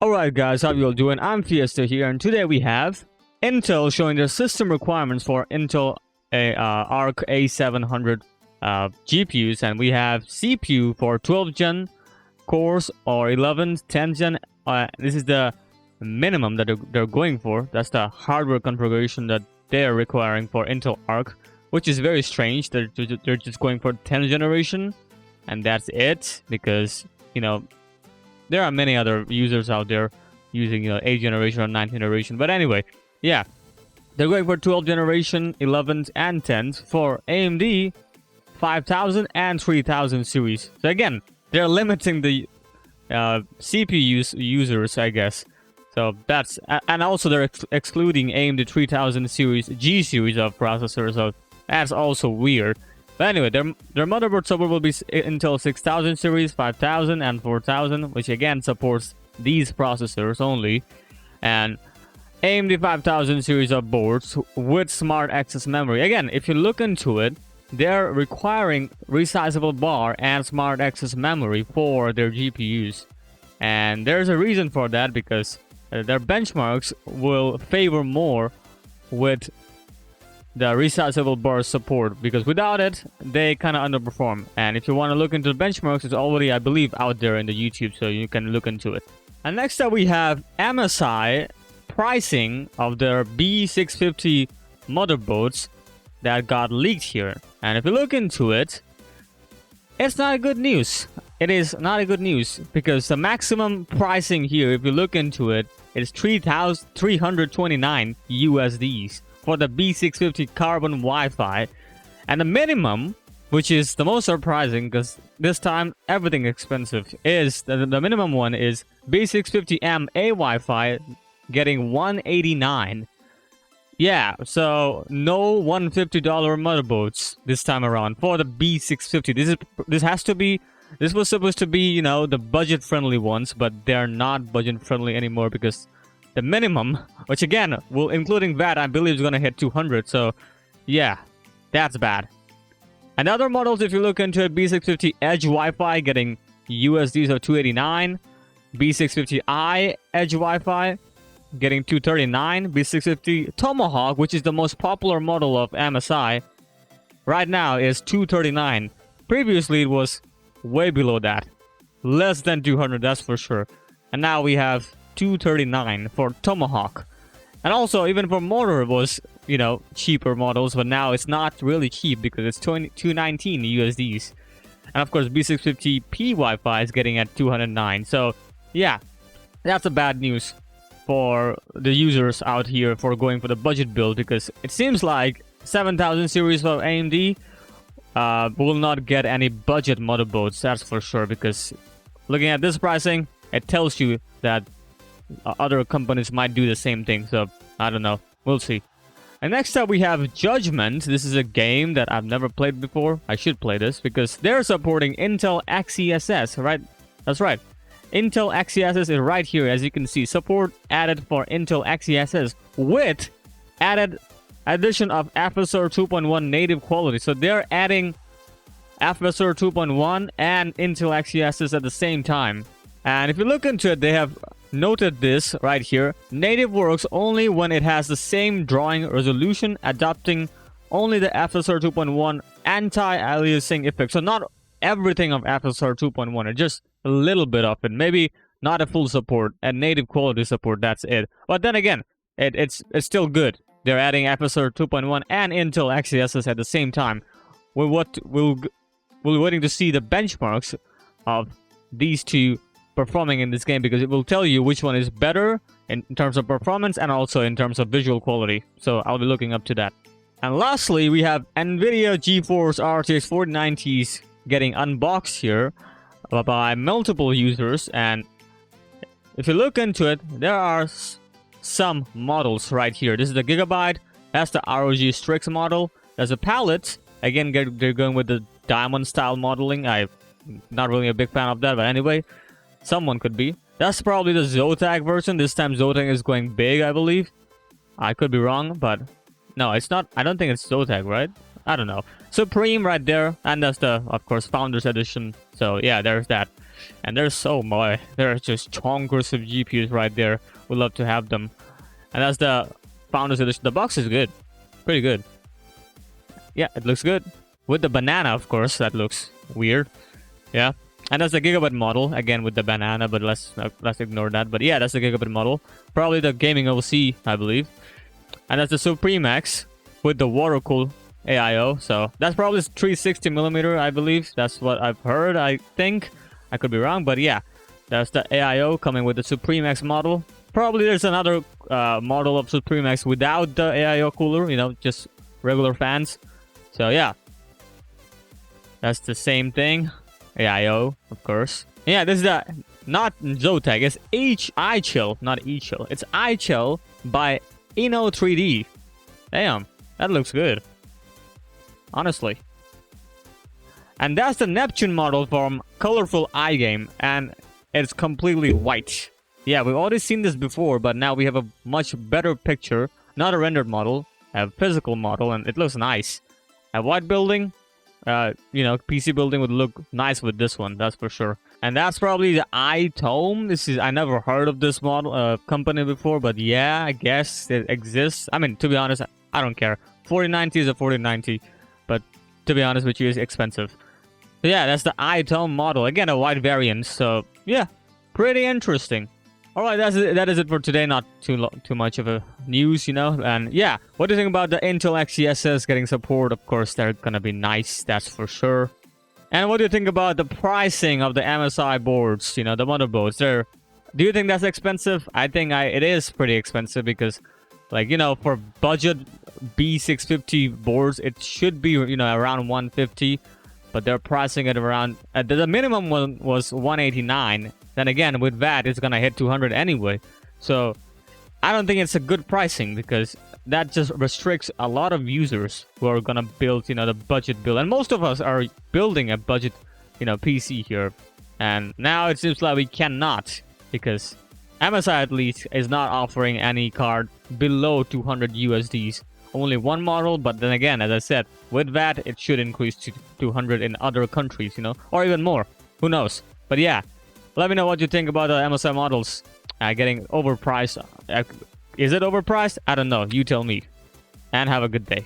Alright guys, how you all doing? I'm Fiesta here, and today we have Intel showing their system requirements for Intel Arc A700 GPUs, and we have CPU for 12 gen cores or 11, 10 gen. This is the minimum that they're going for. That's the hardware configuration that they're requiring for Intel Arc, which is very strange. They're just going for 10th generation, and that's it, because, you know, there are many other users out there using 8th generation or 9th generation. But anyway, yeah, they're going for 12th generation, 11th, and 10th for AMD 5000 and 3000 series. So again, they're limiting the CPU users, I guess. So that's, and also they're excluding AMD 3000 series, G series of processors. So that's also weird. But anyway, their motherboard support will be Intel 6000 series, 5000, and 4000, which again supports these processors only. And AMD 5000 series of boards with smart access memory. Again, if you look into it, they're requiring resizable bar and smart access memory for their GPUs. And there's a reason for that, because their benchmarks will favor more with the resizable bar support, because without it they kind of underperform. And if you want to look into the benchmarks, it's already, I believe, out there in the YouTube, so you can look into it. And next up we have MSI pricing of their B650 motherboards that got leaked here. And if you look into it, it's not good news. It is not a good news, because the maximum pricing here, if you look into it, is 3,329 USDs for the B650 Carbon Wi-Fi, and the minimum, which is the most surprising because this time everything expensive, is the minimum one is B650 MA Wi-Fi getting 189. Yeah, so no $150 motherboards this time around for the B650. This was supposed to be, you know, the budget friendly ones, but they're not budget friendly anymore, because the minimum, which again, will including VAT, I believe is going to hit 200. So, yeah, that's bad. And other models, if you look into it, B650 Edge Wi-Fi getting USDs of 289. B650i Edge Wi-Fi getting 239. B650 Tomahawk, which is the most popular model of MSI, right now is 239. Previously, it was way below that. Less than 200, that's for sure. And now we have 239 for Tomahawk. And also, even for motor, it was, you know, cheaper models, but now it's not really cheap because it's 219 USDs. And of course, B650P Wi-Fi is getting at 209. So yeah, that's a bad news for the users out here for going for the budget build, because it seems like 7000 series of AMD will not get any budget motherboards, that's for sure, because looking at this pricing, it tells you that other companies might do the same thing. So I don't know, we'll see. And next up we have Judgement. This is a game that I've never played before. I should play this because they're supporting Intel XeSS, right? That's right, Intel XeSS is right here, as you can see. Support added for Intel XeSS with addition of FSR 2.1 native quality. So they're adding FSR 2.1 and Intel XeSS at the same time. And if you look into it, they have noted this right here. Native works only when it has the same drawing resolution, adopting only the FSR 2.1 anti-aliasing effect. So not everything of FSR 2.1, it's just a little bit of it. Maybe not a full support and native quality support, that's it. But then again, it's still good. They're adding FSR 2.1 and Intel XeSS at the same time. We're waiting to see the benchmarks of these two performing in this game, because it will tell you which one is better in terms of performance and also in terms of visual quality. So I'll be looking up to that. And lastly, we have NVIDIA GeForce RTX 4090s getting unboxed here by multiple users. And if you look into it, there are some models right here. This is the Gigabyte. That's the ROG Strix model. There's a palette. Again, they're going with the diamond style modeling. I'm not really a big fan of that, but anyway, someone could be. That's probably the Zotac version. This time Zotac is going big, I believe. I could be wrong, but no, it's not. I don't think it's Zotac, right? I don't know. Supreme right there, and that's the, of course, Founders Edition. So yeah, there's that. And there's so much. There are just chonkers of GPUs right there. Would love to have them. And that's the Founders Edition. The box is good. Pretty good. Yeah, it looks good. With the banana, of course. That looks weird. Yeah. And that's the Gigabyte model. Again, with the banana, but let's ignore that. But yeah, that's the Gigabyte model. Probably the gaming OC, I believe. And that's the Supreme X with the water-cooled AIO. So that's probably 360mm, I believe. That's what I've heard, I think. I could be wrong, but yeah. That's the AIO coming with the Supreme X model. Probably there's another model of Supreme X without the AIO cooler, you know, just regular fans. So yeah. That's the same thing. AIO, of course. Yeah, this is the, not Zotac, it's iChill, not eChill. It's iChill by Inno3D. Damn, that looks good. Honestly. And that's the Neptune model from Colorful iGame, and it's completely white. Yeah, we've already seen this before, but now we have a much better picture. Not a rendered model, a physical model, and it looks nice. A white building, you know, PC building would look nice with this one, that's for sure. And that's probably the iTome. This is, I never heard of this model company before, but yeah, I guess it exists. I mean, to be honest, I don't care. 4090 is a 4090, but to be honest with you, it's expensive. So yeah, that's the iTome model. Again, a white variant. So yeah, pretty interesting. All right, that is it for today. Not too much of a news, you know. And yeah, what do you think about the Intel XeSS getting support? Of course, they're gonna be nice, that's for sure. And what do you think about the pricing of the MSI boards? You know, the motherboards. Do you think that's expensive? I think it is pretty expensive because, like, you know, for budget B650 boards, it should be, you know, around 150. But they're pricing it around, the minimum one was 189. Then again, with VAT, it's gonna hit 200 anyway. So I don't think it's a good pricing because that just restricts a lot of users who are gonna build, you know, the budget build. And most of us are building a budget, you know, PC here. And now it seems like we cannot because MSI at least is not offering any card below 200 USDs. Only one model, but then again, as I said, with VAT, it should increase to 200 in other countries, you know, or even more. Who knows? But yeah, let me know what you think about the MSI models getting overpriced. Is it overpriced? I don't know. You tell me. And have a good day.